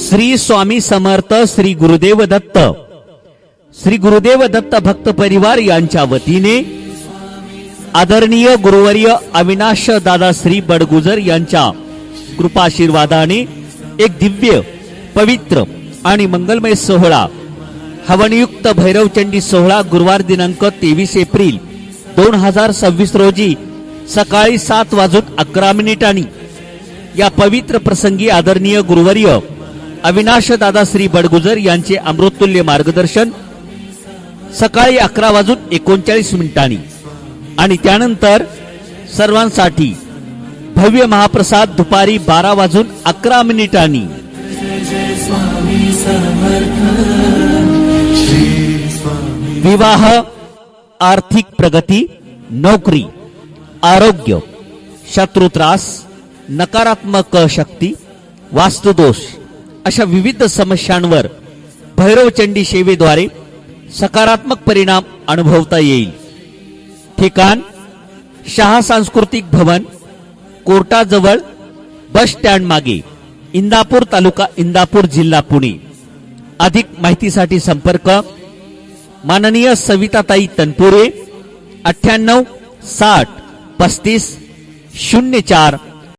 श्री स्वामी समर्थ श्री गुरुदेव दत्त भक्त परिवार यांच्या वतीने आदरणीय गुरुवर्य अविनाश दादा श्री बडगुजर यांच्या कृपाशीर्वादाने एक दिव्य पवित्र आणि मंगलमय सोहळा हवनयुक्त भैरवचंडी सोहळा गुरुवार दिनांक 23 एप्रिल 2026 रोजी सकाळी 7:11 या पवित्र प्रसंगी आदरणीय गुरुवर्य अविनाश दादा श्री बडगुजर यांचे अमृततुल्य मार्गदर्शन सकाळी 11:39 आणि त्यानंतर सर्वांसाठी भव्य महाप्रसाद दुपारी 12:11 विवाह, आर्थिक प्रगती, नोकरी, आरोग्य, शत्रुत्रास, नकारात्मक शक्ती, वास्तुदोष अशा विविध समस्यांवर भैरवचंडी सेवेद्वारे सकारात्मक परिणाम अनुभवता येईल. ठिकाण शहा सांस्कृतिक भवन, कोर्टाजवळ, बस स्टँड मागे, इंदापूर तालुका इंदापूर जिल्हा पुणे. अधिक माहितीसाठी संपर्क माननीय सविताताई तनपुरे 98 60 35 04